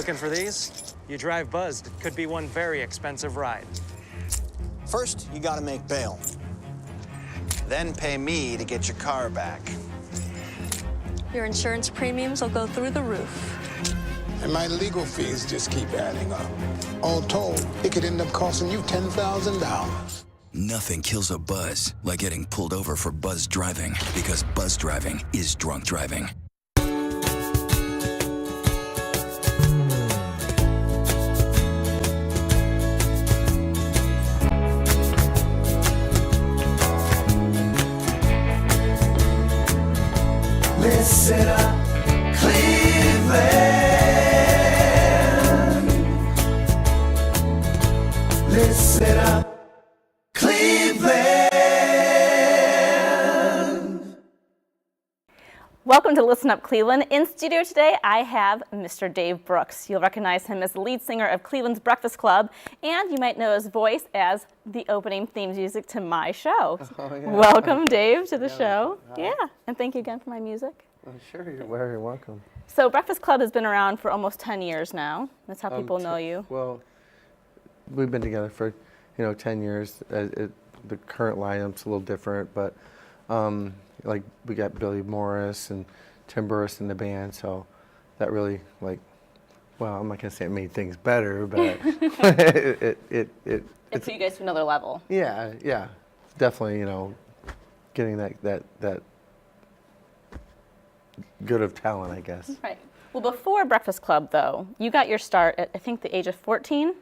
Looking for these? You drive buzzed. It could be one very expensive ride. First, you gotta make bail. Then pay me to get your car back. Your insurance premiums will go through the roof. And my legal fees just keep adding up. All told, it could end up costing you $10,000. Nothing kills a buzz like getting pulled over for buzz driving, because buzz driving is drunk driving. Listen up, Cleveland. Listen up, Cleveland. Welcome to Listen Up Cleveland. In studio today, I have Mr. Dave Brooks. You'll recognize him as the lead singer of Cleveland's Breakfast Club, and you might know his voice as the opening theme music to my show. Oh, yeah. Welcome, Dave, to the Yeah. show. Hi. Yeah, and thank you again for my music. Oh, sure, you're very welcome. So Breakfast Club has been around for almost 10 years now. That's how people know you. Well, we've been together for, 10 years. The current lineup's a little different, but like we got Billy Morris and Tim Burris in the band, so that really well, I'm not gonna say it made things better, but it It put you guys to another level. yeah, definitely, getting that good of talent, I guess. Right. Well, before Breakfast Club, though, you got your start at, I think, the age of 14?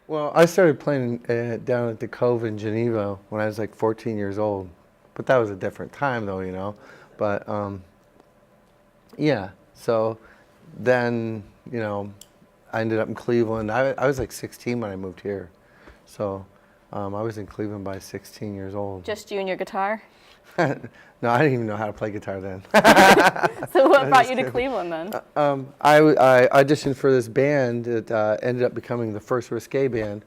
Well, I started playing down at the Cove in Geneva when I was like 14 years old, but that was a different time, though, But yeah, so then I ended up in Cleveland. I was like 16 when I moved here, so I was in Cleveland by 16 years old. Just you and your guitar? No, I didn't even know how to play guitar then. So what brought you to Cleveland then? I auditioned for this band that ended up becoming the first Risque band.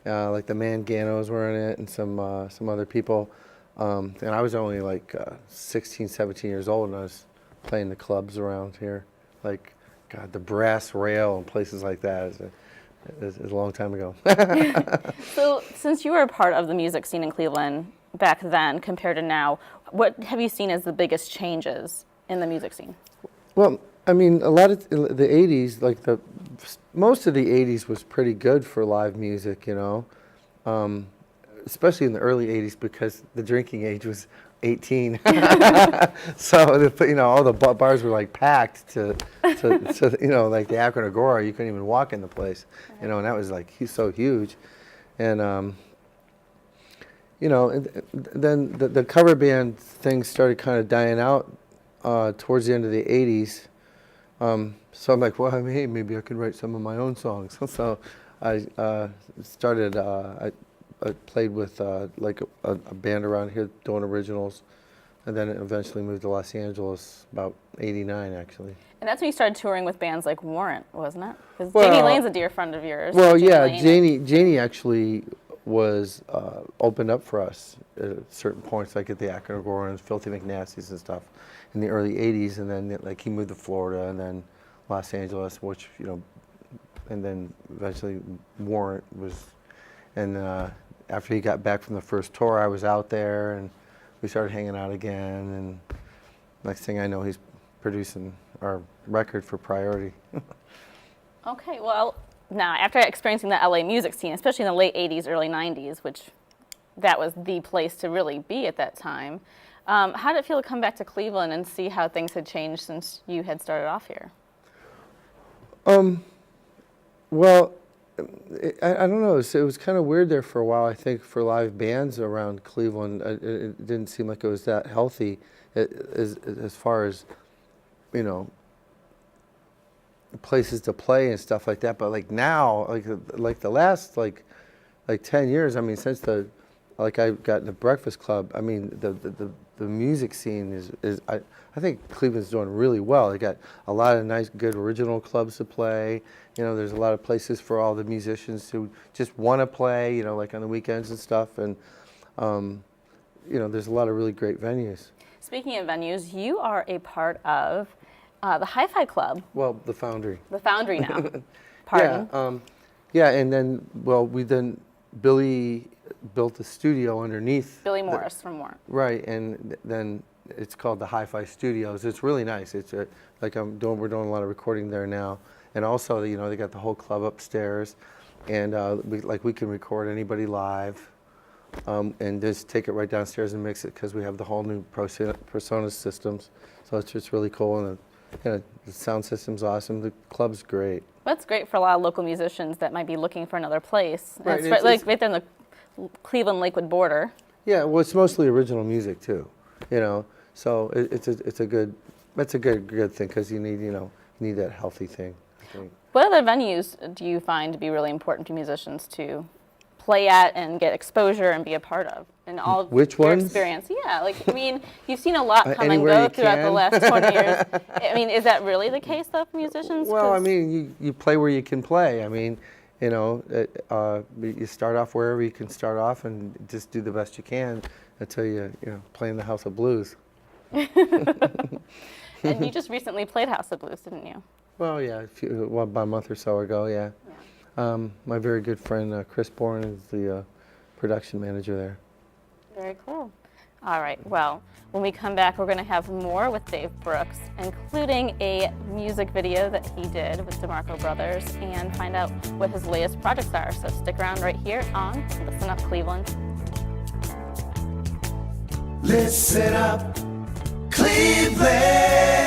Like the Manganos were in it and some other people. And I was only like 16, 17 years old, and I was playing the clubs around here. Like, God, the Brass Rail and places like that is a long time ago. So since you were a part of the music scene in Cleveland back then compared to now, what have you seen as the biggest changes in the music scene? Well, I mean, a lot of the 80s, most of the 80s was pretty good for live music, especially in the early 80s because the drinking age was 18. So, all the bars were like packed to like the Akron Agora, you couldn't even walk in the place, and that was like so huge. And, then the cover band thing started kind of dying out towards the end of the 80s. So I'm like, well, maybe I could write some of my own songs. So I started, I played with like a band around here doing originals, and then eventually moved to Los Angeles about '89 actually. And that's when you started touring with bands like Warrant, wasn't it? Because Well, Janie Lane's a dear friend of yours. Well, Janie yeah, Lane. Janie actually was opened up for us at certain points, like at the Akron Agora and Filthy McNasties and stuff in the early 80s, and then like he moved to Florida and then Los Angeles, which, and then eventually Warrant was, and after he got back from the first tour, I was out there and we started hanging out again, and next thing I know, he's producing our record for Priority. Okay, well, now after experiencing the LA music scene, especially in the late 80s, early 90s, which that was the place to really be at that time, how did it feel to come back to Cleveland and see how things had changed since you had started off here? Well, I don't know. It was kind of weird there for a while, I think, for live bands around Cleveland. It didn't seem like it was that healthy as far as, places to play and stuff like that. But like now, like the last like 10 years, I mean, since I got in the Breakfast Club, I mean, the music scene is I think Cleveland's doing really well. They got a lot of nice, good original clubs to play. There's a lot of places for all the musicians who just want to play, like on the weekends and stuff. And, there's a lot of really great venues. Speaking of venues, you are a part of the Hi-Fi Club. Well, the Foundry. The Foundry now. Pardon. Yeah, and then, Billy built a studio underneath. Billy Morris from Warren. Right, and then it's called the Hi-Fi Studios. It's really nice. It's we're doing a lot of recording there now, and also they got the whole club upstairs, and we can record anybody live, and just take it right downstairs and mix it because we have the whole new Persona systems. So it's just really cool, and the sound system's awesome. The club's great. That's great for a lot of local musicians that might be looking for another place. Right, It's right there on the Cleveland-Lakewood border. Yeah, well, it's mostly original music too, So it's a good thing because you need that healthy thing, I think. What other venues do you find to be really important to musicians to play at and get exposure and be a part of in all of Which your ones? experience? Yeah, you've seen a lot come and Anywhere go you throughout the can. last 20 years. Is that really the case though for musicians? Well, you play where you can play. You start off wherever you can start off and just do the best you can until you play in the House of Blues. And you just recently played House of Blues, didn't you? Well, yeah, about a month or so ago, yeah. My very good friend Chris Bourne is the production manager there. Very cool. All right, well, when we come back, we're going to have more with Dave Brooks, including a music video that he did with DeMarco Brothers, and find out what his latest projects are. So stick around right here on Listen Up Cleveland. Listen up, Cleveland.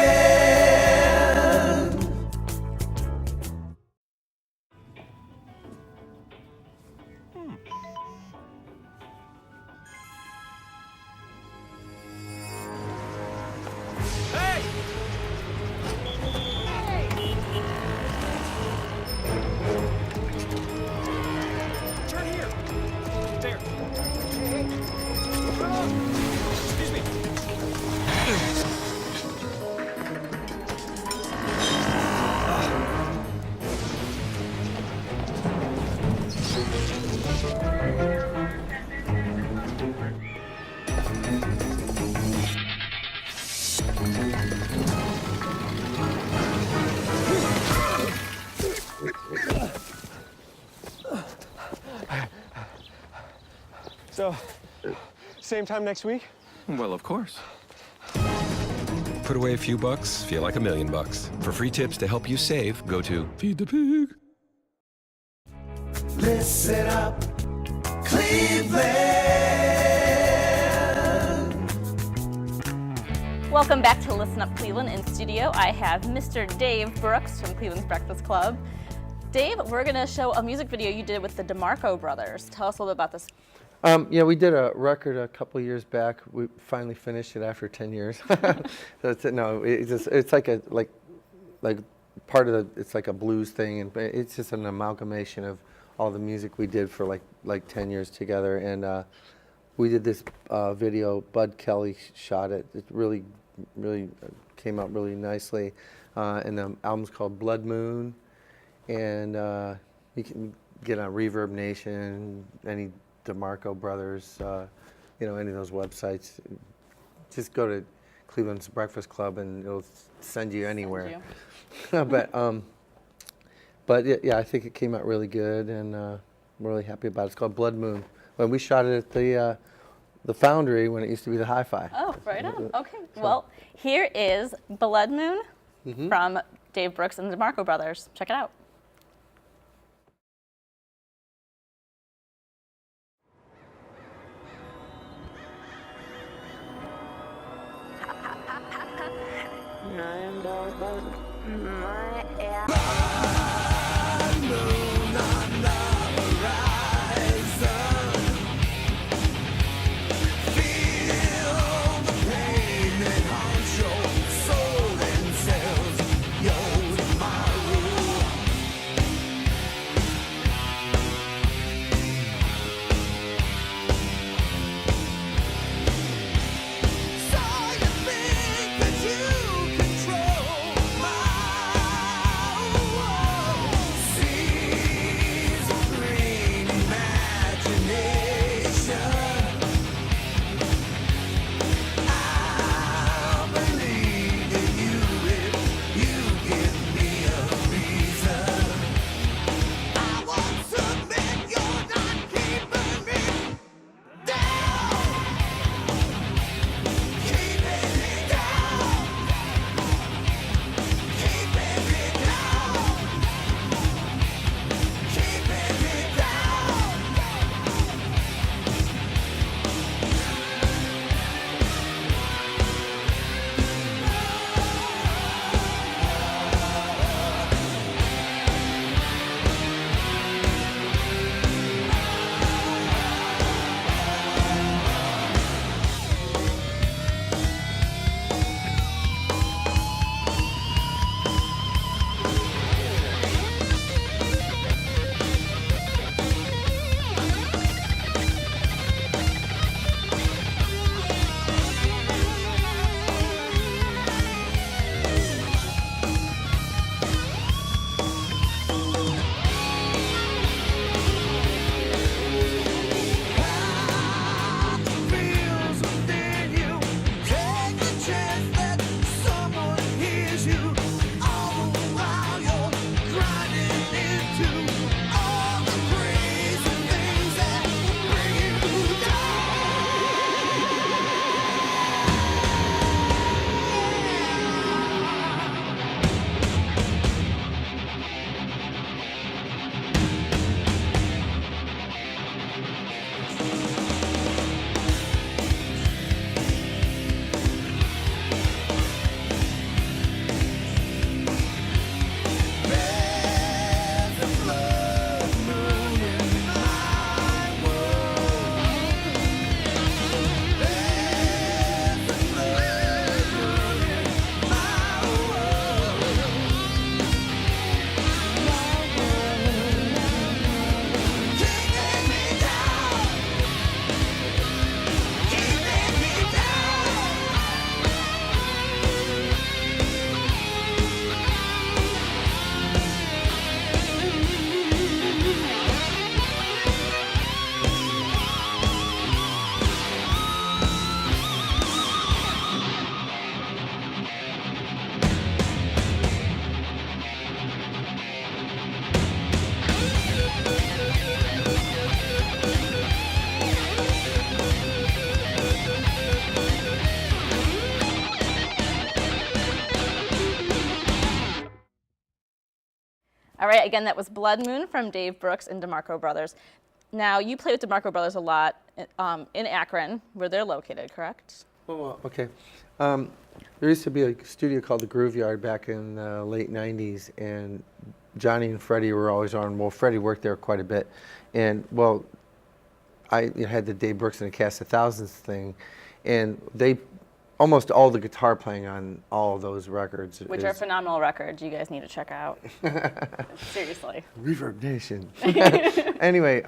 Turn here. There. Excuse me. So, same time next week? Well, of course. Put away a few bucks, feel like $1 million. For free tips to help you save, go to Feed the Pig. Listen up, Cleveland. Welcome back to Listen Up Cleveland. In studio, I have Mr. Dave Brooks from Cleveland's Breakfast Club. Dave, we're going to show a music video you did with the DeMarco Brothers. Tell us a little bit about this. Yeah, we did a record a couple years back. We finally finished it after 10 years. It's like part of it's like a blues thing, and it's just an amalgamation of all the music we did for like 10 years together. And we did this video. Bud Kelly shot it. It really came out really nicely. And the album's called Blood Moon, and you can get on Reverb Nation, any DeMarco Brothers, any of those websites. Just go to Cleveland's Breakfast Club and it'll send you anywhere. But yeah, I think it came out really good, and I'm really happy about it. It's called Blood Moon. When we shot it at the Foundry when it used to be the Hi-Fi. Oh, right on. Okay. Well, here is Blood Moon from Dave Brooks and the DeMarco Brothers. Check it out. So you think that you control my All right, again, that was Blood Moon from Dave Brooks and DeMarco Brothers. Now, you play with DeMarco Brothers a lot in Akron, where they're located, correct? Well, okay. There used to be a studio called the Groove Yard back in the late 90s, and Johnny and Freddie were always on. Well, Freddie worked there quite a bit. And, well, I had the Dave Brooks and the Cast of Thousands thing, and they almost all the guitar playing on all of those records. Which are phenomenal records you guys need to check out. Seriously. Reverb Nation. Anyway,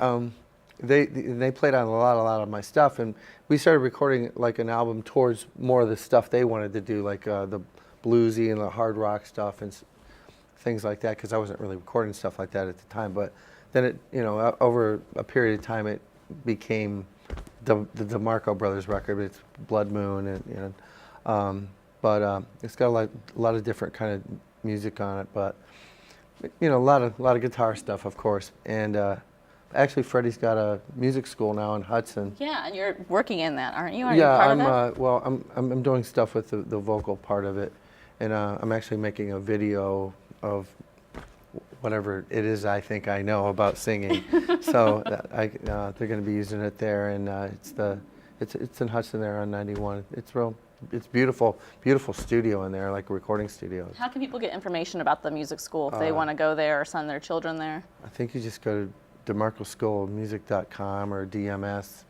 they played on a lot of my stuff, and we started recording like an album towards more of the stuff they wanted to do, like the bluesy and the hard rock stuff and things like that, because I wasn't really recording stuff like that at the time. But then it, over a period of time, it became the DeMarco Brothers record. It's Blood Moon, and it's got a lot of different kind of music on it, but a lot of guitar stuff, of course. And actually, Freddie's got a music school now in Hudson. Yeah, and you're working in that, aren't you? Are you part of that? Well, I'm doing stuff with the vocal part of it, and I'm actually making a video of whatever it is I think I know about singing. So they're going to be using it there, and it's in Hudson there on 91. It's beautiful studio in there, like a recording studio. How can people get information about the music school if they want to go there or send their children there? I think you just go to DeMarcoSchoolofMusic.com or DMS.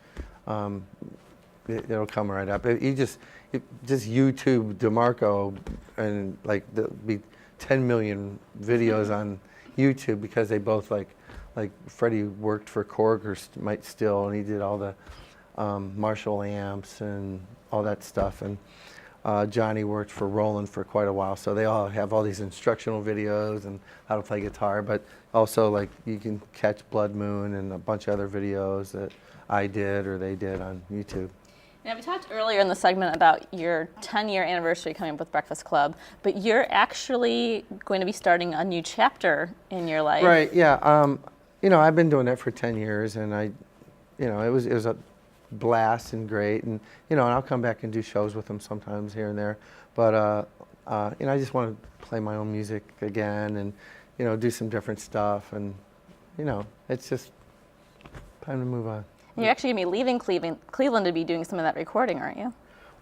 It'll come right up. You just YouTube DeMarco, and there'll be 10 million videos on YouTube, because they both like Freddie worked for Korg or might still, and he did all the Marshall amps and all that stuff, and Johnny worked for Roland for quite a while, so they all have all these instructional videos and how to play guitar, but also you can catch Blood Moon and a bunch of other videos that I did or they did on YouTube. Now, we talked earlier in the segment about your 10-year anniversary coming up with Breakfast Club, but you're actually going to be starting a new chapter in your life. Right, yeah. I've been doing that for 10 years, and it was a blast and great, and I'll come back and do shows with them sometimes here and there, but I just want to play my own music again, and do some different stuff, and it's just time to move on. You're actually going to be leaving Cleveland to be doing some of that recording, aren't you?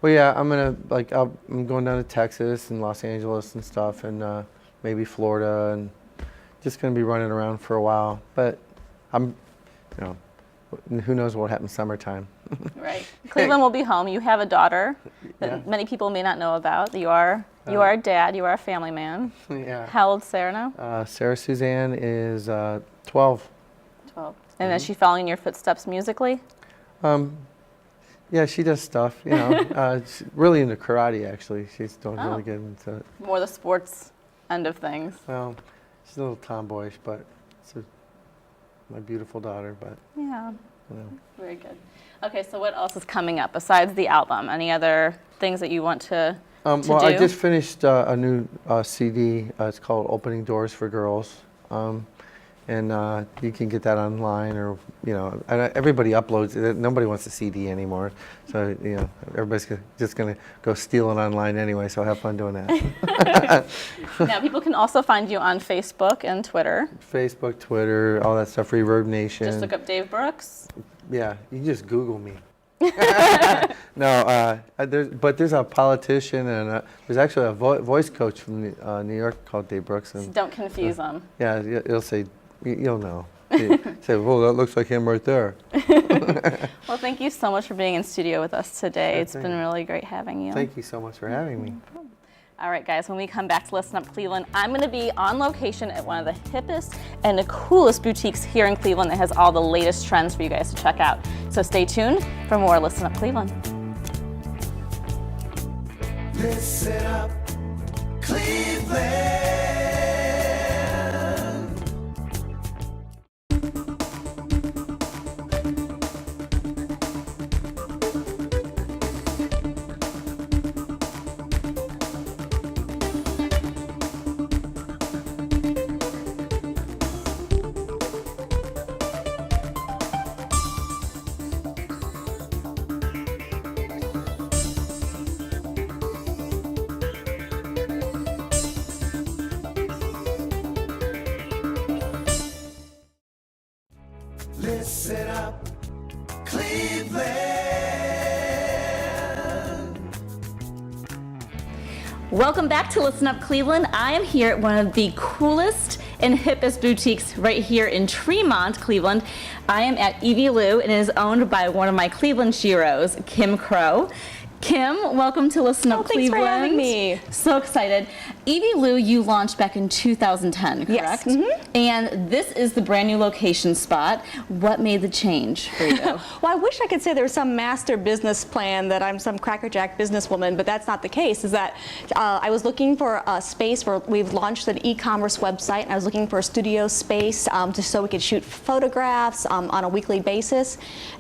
Well, yeah, I'm going down to Texas and Los Angeles and stuff, and maybe Florida, and just going to be running around for a while. But who knows what will happen summertime. Right. Cleveland will be home. You have a daughter that many people may not know about. You are a dad. You are a family man. Yeah. How old is Sarah now? Sarah Suzanne is 12. 12. And is she following your footsteps musically? Yeah, she does stuff, she's really into karate, actually. She's doing really good into it. More the sports end of things. Well, she's a little tomboyish, but it's my beautiful daughter, but... Yeah, very good. Okay, so what else is coming up besides the album? Any other things that you want to do? I just finished a new CD. It's called Opening Doors for Girls. And you can get that online, or everybody uploads it. Nobody wants a CD anymore, so everybody's just going to go steal it online anyway. So have fun doing that. Now, people can also find you on Facebook and Twitter. Facebook, Twitter, all that stuff. Reverb Nation. Just look up Dave Brooks. Yeah, you can just Google me. No, there's a politician, and there's actually a voice coach from New York called Dave Brooks. And, so don't confuse them. Yeah, it'll say. You'll know. Say, well, that looks like him right there. Well, thank you so much for being in studio with us today. It's been really great having you. Thank you so much for having me. All right, guys, when we come back to Listen Up Cleveland, I'm going to be on location at one of the hippest and the coolest boutiques here in Cleveland that has all the latest trends for you guys to check out. So stay tuned for more Listen Up Cleveland. Listen up, Cleveland. Listen up, Cleveland. Welcome back to Listen Up Cleveland. I am here at one of the coolest and hippest boutiques right here in Tremont, Cleveland. I am at Evie Lou, and it is owned by one of my Cleveland sheroes, Kim Crow. Kim, welcome to Listen Up Cleveland. Thanks for having me. So excited. Evie Lou, you launched back in 2010, correct? Yes. Mm-hmm. And this is the brand new location spot. What made the change for you? Well, I wish I could say there was some master business plan that I'm some crackerjack businesswoman, but that's not the case. Is that I was looking for a space where we've launched an e-commerce website, and I was looking for a studio space just so we could shoot photographs on a weekly basis,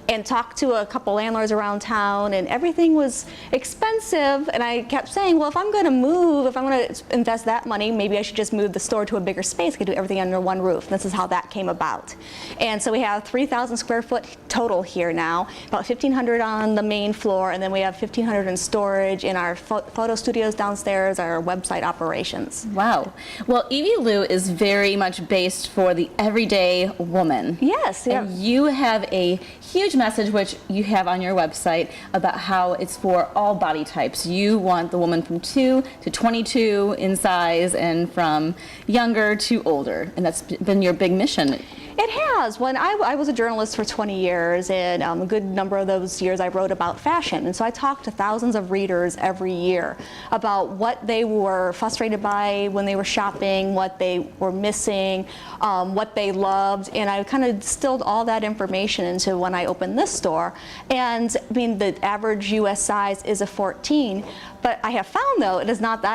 and talk to a couple landlords around town, and everything was expensive. And I kept saying, well, if I'm going to move, if I'm going to invest that money, maybe I should just move the store to a bigger space. I could do everything under one roof. And this is how that came about. And so we have 3,000 square foot total here now, about 1,500 on the main floor, and then we have 1,500 in storage in our photo studios downstairs, our website operations. Wow. Well, Evie Lou is very much based for the everyday woman. Yes. Yeah. And you have a huge message, which you have on your website, about how it's for all body types. You want the woman from 2 to 22 in size, and from younger to older, and that's been your big mission. It has. When I was a journalist for 20 years, and a good number of those years I wrote about fashion. And so I talked to thousands of readers every year about what they were frustrated by when they were shopping, what they were missing, what they loved. And I kind of distilled all that information into when I opened this store. And I mean, the average US size is a 14. But I have found, though, it is not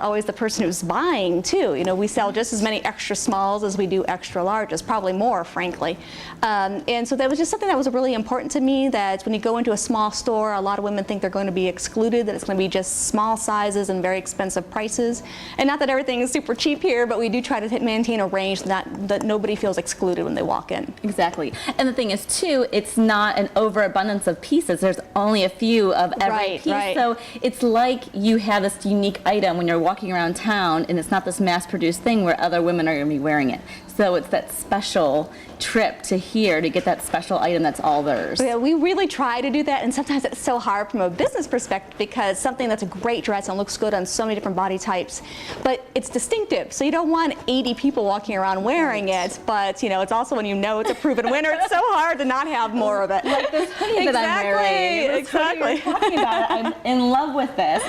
always the person who's buying, too. You know, we sell just as many extra smalls as we do extra larges, probably more, frankly. And so that was just something that was really important to me, that when you go into a small store, a lot of women think they're going to be excluded, that it's going to be just small sizes and very expensive prices. And not that everything is super cheap here, but we do try to maintain a range that nobody feels excluded when they walk in. Exactly. And the thing is, too, it's not an overabundance of pieces. There's only a few of every piece. Right. So it's like you have this unique item when you're walking around town, and it's not this mass-produced thing where other women are going to be wearing it. So it's that special trip to here to get that special item that's all theirs. Yeah, we really try to do that, and sometimes it's so hard from a business perspective, because something that's a great dress and looks good on so many different body types, but it's distinctive. So you don't want 80 people walking around wearing it, but you know, it's also when you know it's a proven winner, it's so hard to not have more of it. Like this hoodie that I'm wearing. Exactly. We're talking about it. I'm in love with this.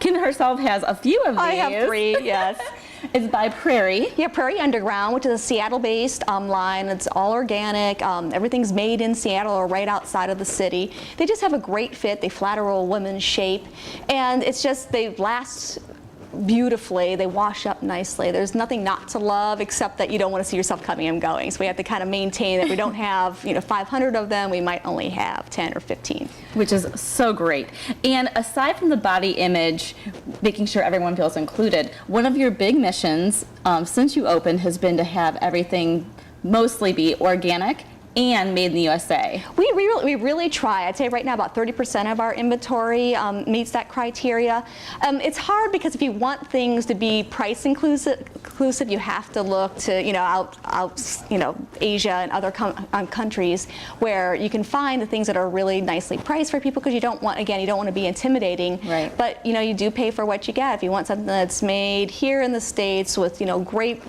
Kim herself has a few of these. I have 3, yes. It's by Prairie. Yeah, Prairie Underground, which is a Seattle-based line. It's all organic. Everything's made in Seattle or right outside of the city. They just have a great fit. They flatter a woman's shape. And it's just, they last beautifully. They wash up nicely. There's nothing not to love, except that you don't want to see yourself coming and going. So we have to kind of maintain that we don't have 500 of them. We might only have 10 or 15. Which is so great. And aside from the body image, making sure everyone feels included, one of your big missions since you opened has been to have everything mostly be organic and made in the USA. We really try. I'd say right now about 30% of our inventory meets that criteria. It's hard because if you want things to be price inclusive, you have to look to Asia and other countries where you can find the things that are really nicely priced for people, because you don't want to be intimidating. Right. But you do pay for what you get. If you want something that's made here in the States with great,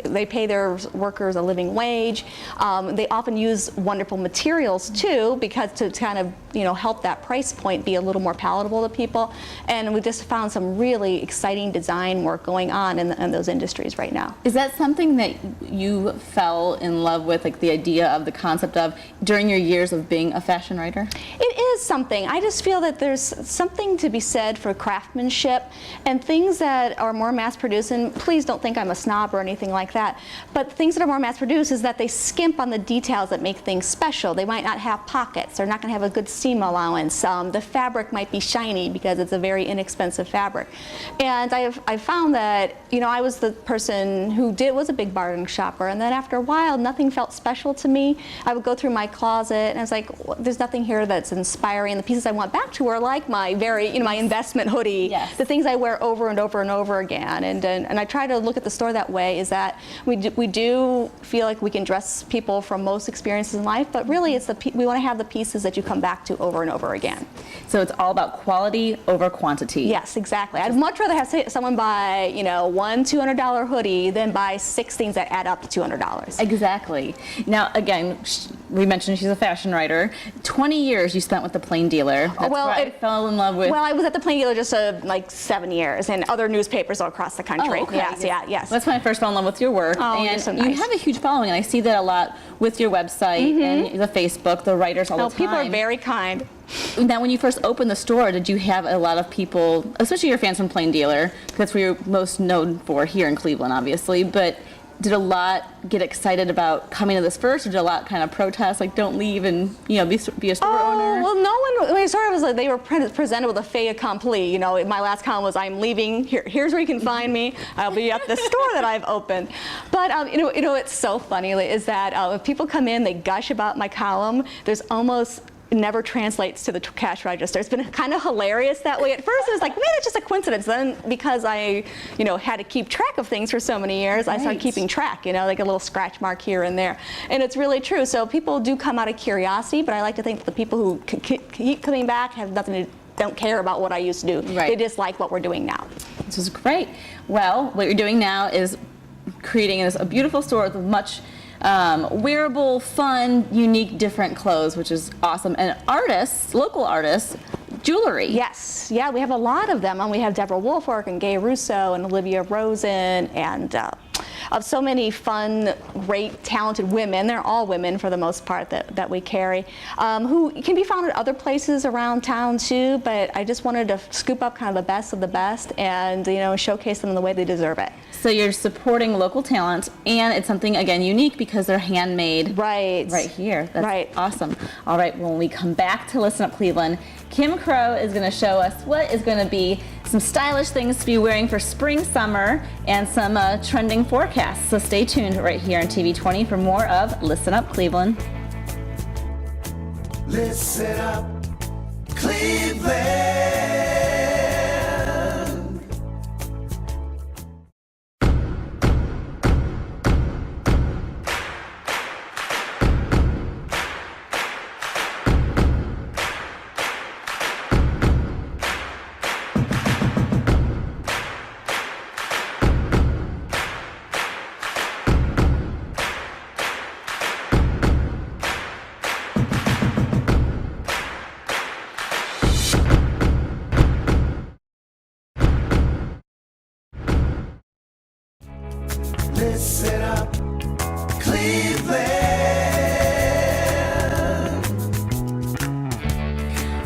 they pay their workers a living wage. They often use wonderful materials too, because to kind of help that price point be a little more palatable to people. And we just found some really exciting design work going on in those industries right now. Is that something that you fell in love with, like the idea of the concept of during your years of being a fashion writer? It is something. I just feel that there's something to be said for craftsmanship and things that are more mass produced. And please don't think I'm a snob or anything like that, but things that are more mass produced is that they skimp on the detail details that make things special. They might not have pockets. They're not going to have a good seam allowance. The fabric might be shiny because it's a very inexpensive fabric. And I've found that, you know, I was the person who was a big bargain shopper, and then after a while, nothing felt special to me. I would go through my closet, and I was like, well, there's nothing here that's inspiring. The pieces I went back to are like my my investment hoodie, the things I wear over and over and over again. And I try to look at the store that way, is that we do feel like we can dress people from most experiences in life, but really it's we want to have the pieces that you come back to over and over again. So it's all about quality over quantity. Yes, exactly. I'd much rather have someone buy, you know, one $200 hoodie than buy 6 things that add up to $200. Exactly. Now, again, we mentioned she's a fashion writer. 20 years you spent with the Plain Dealer. That's where I fell in love with. Well, I was at the Plain Dealer just like 7 years, and other newspapers all across the country. Oh, okay. Yes. That's when I first fell in love with your work. Oh, and you're so nice. You have a huge following, and I see that a lot with your website and the Facebook, the writers all the time. People are very kind. Now, when you first opened the store, did you have a lot of people, especially your fans from Plain Dealer, that's what you're most known for here in Cleveland, obviously, but did a lot get excited about coming to this first, or did a lot kind of protest, like don't leave and, you know, be a store owner? Well, no one, I mean, sort of was like they were presented with a fait accompli. You know, my last comment was, I'm leaving, here's where you can find me. I'll be at the store that I've opened. But, you know, it's so funny is that if people come in, they gush about my column, there's almost never translates to the cash register. It's been kind of hilarious that way. At first, it was like, man, it's just a coincidence. Then, because I, you know, had to keep track of things for so many years, I started keeping track, you know, like a little scratch mark here and there. And it's really true. So people do come out of curiosity, but I like to think that the people who keep coming back have nothing to don't care about what I used to do. They just like what we're doing now. This is great. Well, what you're doing now is creating a beautiful store with much wearable, fun, unique, different clothes, which is awesome. And artists, local artists, jewelry. Yes, yeah, we have a lot of them. And we have Deborah Woolfolk and Gay Russo and Olivia Rosen and of so many fun, great, talented women. They're all women for the most part that we carry, who can be found at other places around town too, but I just wanted to scoop up kind of the best of the best and, you know, showcase them in the way they deserve it. So you're supporting local talent, and it's something, again, unique because they're handmade right here. That's awesome. All right, when we come back to Listen Up Cleveland, Kim Crow is going to show us what is going to be some stylish things to be wearing for spring, summer, and some trending forecasts. So stay tuned right here on TV 20 for more of Listen Up Cleveland. Listen up, Cleveland. Listen up, Cleveland.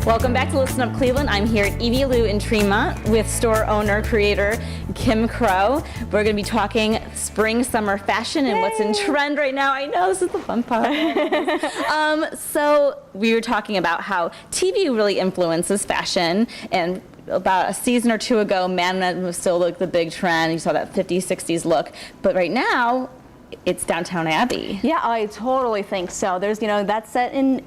Welcome back to Listen Up Cleveland. I'm here at Evie Lou in Tremont with store owner, creator Kim Crow. We're going to be talking spring, summer fashion and what's in trend right now. I know, this is the fun part. So we were talking about how TV really influences fashion, and about a season or two ago, Man Men was still like the big trend. You saw that 50s, 60s look. But right now, it's Downton Abbey. Yeah, I totally think so. There's, you know, that's set in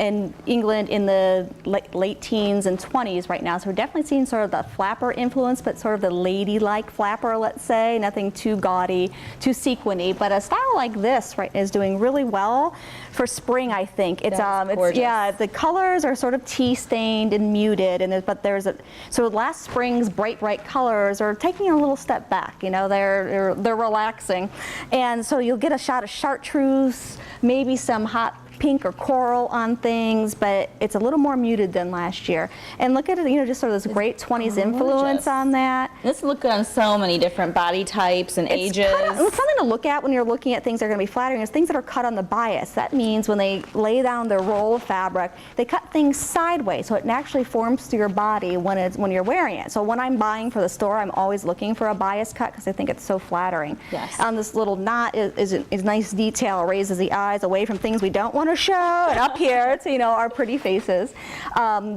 England in the late teens and 20s right now. So we're definitely seeing sort of the flapper influence, but sort of the ladylike flapper, let's say. Nothing too gaudy, too sequiny. But a style like this, right, is doing really well for spring, I think. It's yeah, the colors are sort of tea stained and muted, and but there's a so last spring's bright colors are taking a little step back. You know, they're relaxing, and so you'll get a shot of chartreuse, maybe some hot pink or coral on things, but it's a little more muted than last year. And look at it, you know, just sort of this great 20s influence on that. This look good on so many different body types and ages. It's something to look at when you're looking at things that are going to be flattering. Is things that are cut on the bias. That means when they lay down their roll of fabric, they cut things sideways, so it naturally forms to your body when you're wearing it. So when I'm buying for the store, I'm always looking for a bias cut because I think it's so flattering. Yes. This little knot is nice detail, raises the eyes away from things we don't want want to show, and up here, it's, you know, our pretty faces.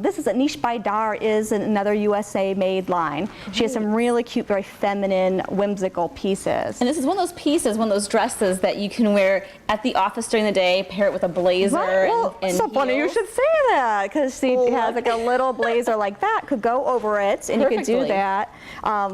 This is a Niche by Dar, is another USA-made line. She has some really cute, very feminine, whimsical pieces. And this is one of those pieces, one of those dresses that you can wear at the office during the day, pair it with a blazer. Right. Well, and so funny you should say that, because she has like a little blazer like that, could go over it, and you could do that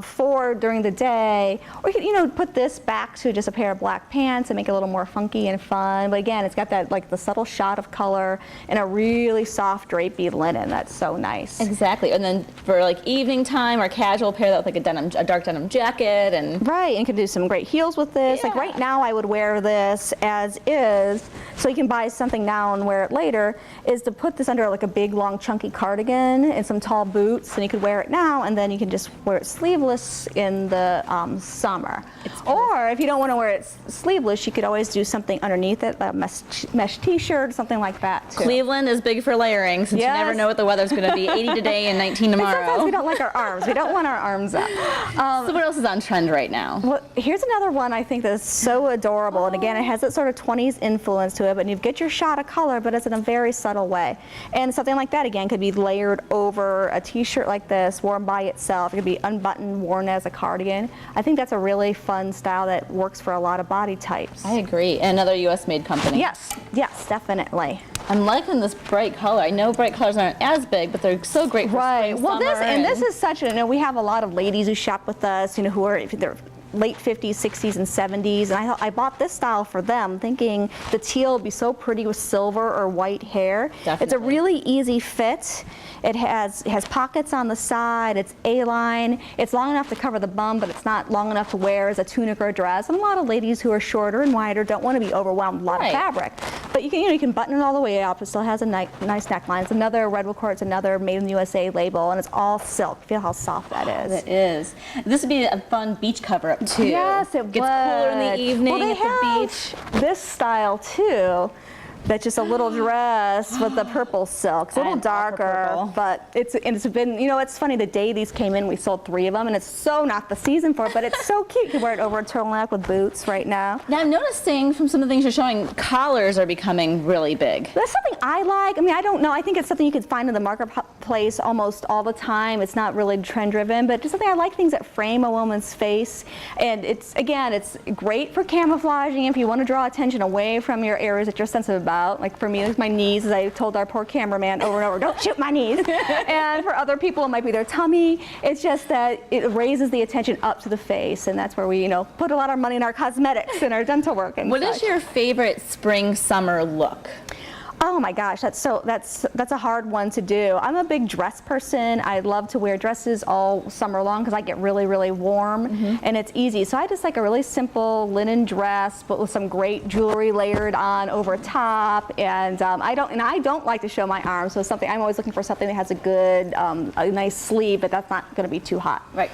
for during the day. Or you could, you know, put this back to just a pair of black pants and make it a little more funky and fun. But again, it's got that like the subtle shot of color and a really soft drapey linen. That's so nice. Exactly. And then for like evening time or casual, pair that with like a dark denim jacket. And right, and you can do some great heels with this. Yeah. Like right now I would wear this as is, so you can buy something now and wear it later, is to put this under like a big long chunky cardigan and some tall boots, and you could wear it now and then you can just wear it sleeveless in the summer. Or if you don't want to wear it sleeveless, you could always do something underneath it, a mesh t-shirt, something like that too. Cleveland is big for layering, since you never know what the weather's going to be. 80 today and 19 tomorrow. And sometimes we don't like our arms. We don't want our arms up. So what else is on trend right now? Well, here's another one I think that's so adorable. And again, it has that sort of 20s influence to it, but you get your shot of color, but it's in a very subtle way. And something like that, again, could be layered over a t-shirt like this, worn by itself. It could be unbuttoned, worn as a cardigan. I think that's a really fun style that works for a lot of body types. I agree. And another US-made company. Yes, yes, definitely. I'm liking this bright color. I know bright colors aren't as big, but they're so great for spring, Well, summer, this is such a, you know, we have a lot of ladies who shop with us, you know, who are, if they're late 50s, 60s, and 70s, and I bought this style for them, thinking the teal would be so pretty with silver or white hair. Definitely. It's a really easy fit. It has pockets on the side. It's A-line. It's long enough to cover the bum, but it's not long enough to wear as a tunic or a dress. And a lot of ladies who are shorter and wider don't want to be overwhelmed with a lot of fabric. But you can, you can button it all the way up. It still has a nice neckline. It's another Redwood Core. It's another Made in the USA label, and it's all silk. Feel how soft that is. It is. This would be a fun beach cover-up too. Yes, it gets cooler in the evening at the beach. This style too. That's just a little dress with the purple silk. It's a little darker, but it's been, you know, it's funny, the day these came in, we sold 3 of them, and it's so not the season for it, but it's so cute. You can wear it over a turtleneck with boots right now. Now, I'm noticing from some of the things you're showing, collars are becoming really big. That's something I like. I mean, I don't know. I think it's something you can find in the marketplace almost all the time. It's not really trend-driven, but just something I like, things that frame a woman's face. And it's, again, it's great for camouflaging if you want to draw attention away from your areas that you're sensitive about. Like for me, it's my knees, as I told our poor cameraman over and over, don't shoot my knees. And for other people, it might be their tummy. It's just that it raises the attention up to the face, and that's where we, you know, put a lot of money in our cosmetics and our dental work and What is your favorite spring-summer look? Oh my gosh, that's a hard one to do. I'm a big dress person. I love to wear dresses all summer long because I get really, really warm, and it's easy. So I just like a really simple linen dress, but with some great jewelry layered on over top. And I don't like to show my arms, so it's something I'm always looking for something that has a good, a nice sleeve, but that's not going to be too hot. Right.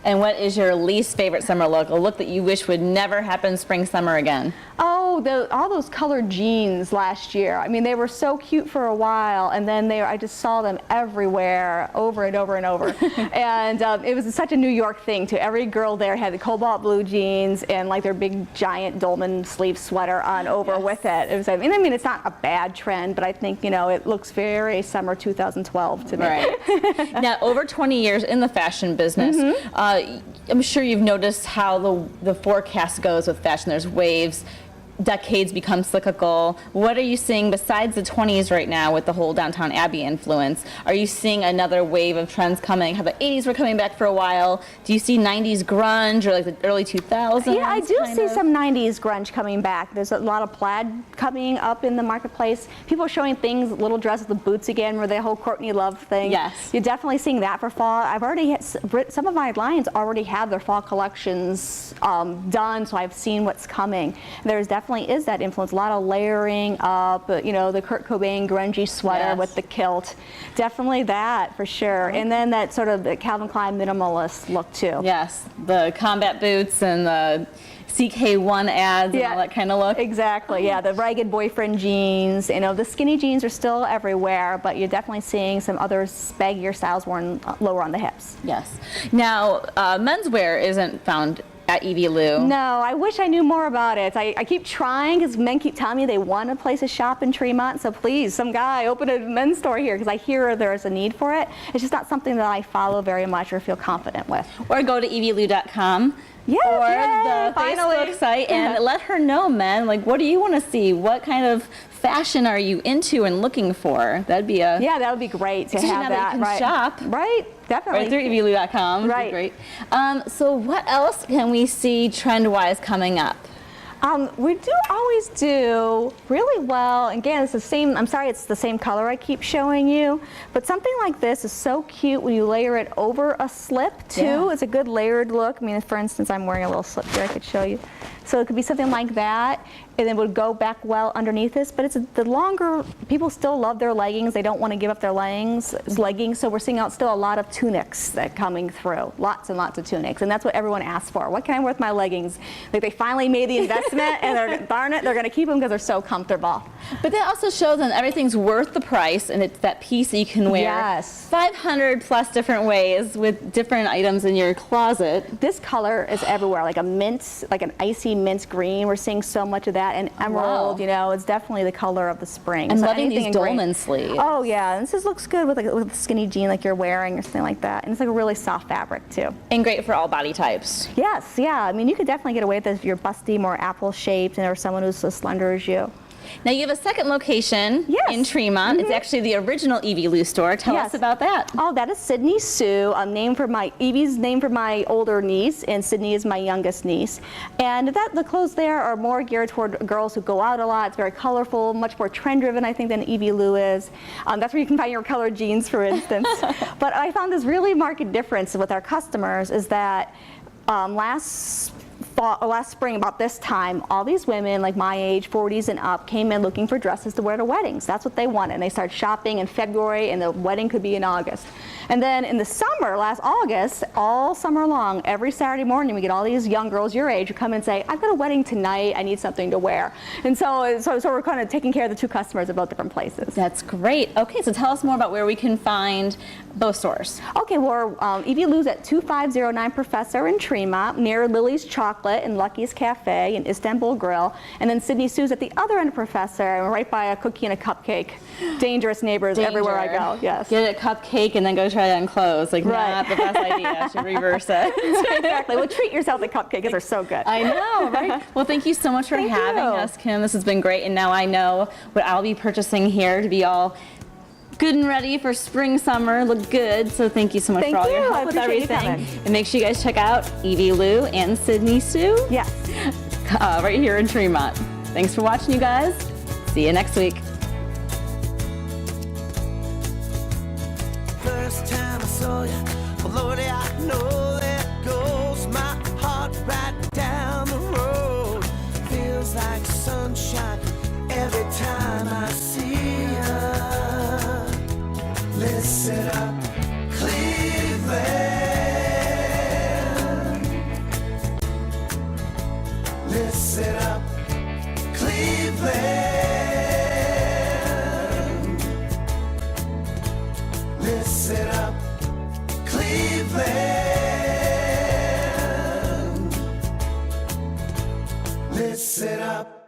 And what is your least favorite summer look? A look that you wish would never happen spring, summer again? Oh, all those colored jeans last year. I mean, they were so cute for a while, and then I just saw them everywhere, over and over and over. And it was such a New York thing, too. Every girl there had the cobalt blue jeans and like their big giant dolman sleeve sweater on over with it. It was, I mean, it's not a bad trend, but I think, you know, it looks very summer 2012 to me. Right. Now, over 20 years in the fashion business, I'm sure you've noticed how the forecast goes with fashion. There's waves. Decades become cyclical. What are you seeing besides the 20s right now with the whole Downtown Abbey influence? Are you seeing another wave of trends coming? How the 80s were coming back for a while. Do you see 90s grunge or like the early 2000s? Yeah, I do see some 90s grunge coming back. There's a lot of plaid coming up in the marketplace. People are showing things, little dresses with boots again, where the whole Courtney Love thing. Yes. You're definitely seeing that for fall. I've already, some of my lines already have their fall collections done, so I've seen what's coming. There's definitely is that influence, a lot of layering up, you know, the Kurt Cobain grungy sweater with the kilt. Definitely that, for sure. And then that sort of the Calvin Klein minimalist look, too. Yes, the combat boots and the CK1 ads and all that kind of look. Exactly, yeah, the ragged boyfriend jeans. You know, the skinny jeans are still everywhere, but you're definitely seeing some other baggier styles worn lower on the hips. Yes. Now, menswear isn't found at Evie Lou? No, I wish I knew more about it. I keep trying because men keep telling me they want a place to shop in Tremont. So please, some guy, open a men's store here because I hear there's a need for it. It's just not something that I follow very much or feel confident with. Or go to evielou.com. Yeah, or yay, the finally. Facebook site and let her know, men, like, what do you want to see? What kind of fashion are you into and looking for? That'd be a... Yeah, that would be great to Especially have now that. that you can right. shop. Right, definitely. Right through evielou.com. Right. Great. So what else can we see trend-wise coming up? We do always do really well. Again, it's the same, I'm sorry it's the same color I keep showing you, but something like this is so cute when you layer it over a slip too. Yeah. It's a good layered look. I mean, for instance, I'm wearing a little slip here I could show you. So it could be something like that, and it would go back well underneath this, but it's the longer, people still love their leggings. They don't want to give up their leggings, so we're seeing out still a lot of tunics that coming through. Lots and lots of tunics, and that's what everyone asks for. What can I wear with my leggings? Like they finally made the investment, and darn it, they're going to keep them because they're so comfortable. But that also shows that everything's worth the price, and it's that piece that you can wear Yes. 500 plus different ways with different items in your closet. This color is everywhere, like a mint, like an icy mint green. We're seeing so much of that, and emerald. Wow. You know, it's definitely the color of the spring. I'm So loving anything these in green. dolman sleeves. Oh yeah, this just looks good with like with a skinny jean like you're wearing or something like that, and it's like a really soft fabric too. And great for all body types. Yes, yeah. I mean, you could definitely get away with this if you're busty, more apple shaped, or someone who's as slender as you. Now you have a second location Yes. in Tremont. It's actually the original Evie Lou store. Tell us Yes. about that. Oh, that is Sydney Sue. Evie's named for my older niece, and Sydney is my youngest niece. And the clothes there are more geared toward girls who go out a lot. It's very colorful, much more trend-driven, I think, than Evie Lou is. That's where you can find your colored jeans, for instance. But I found this really marked difference with our customers is that last spring, about this time, all these women, like my age, 40s and up, came in looking for dresses to wear to weddings. That's what they wanted. And they started shopping in February, and the wedding could be in August. And then in the summer, last August, all summer long, every Saturday morning, we get all these young girls your age who come and say, I've got a wedding tonight, I need something to wear. And so we're kind of taking care of the two customers at both different places. That's great. Okay, so tell us more about where we can find both stores. Okay, well, Evie Lou's at 2509 Professor in Tremont, near Lily's Chocolate and Lucky's Cafe and Istanbul Grill. And then Sydney Sue's at the other end of Professor, right by a cookie and a cupcake. Dangerous neighbors everywhere I go, yes. Get a cupcake and then go try it on clothes. Like, Right. not the best idea. I should reverse it. Exactly. Well, treat yourself to cupcakes because they're so good. I know, right? Well, thank you so much for Thank having you. us, Kim. This has been great. And now I know what I'll be purchasing here to be all good and ready for spring, summer, look good. So thank you so much Thank for all your you. help I with appreciate you everything. coming. And make sure you guys check out Evie Lou and Sydney Sue Yes. right here in Tremont. Thanks for watching, you guys. See you next week. First time I saw you, well, Lordy, I know there goes my heart right down the road. Feels like sunshine every time I see you. Listen up, Cleveland. Listen up, Cleveland. Listen up, Cleveland. Listen up.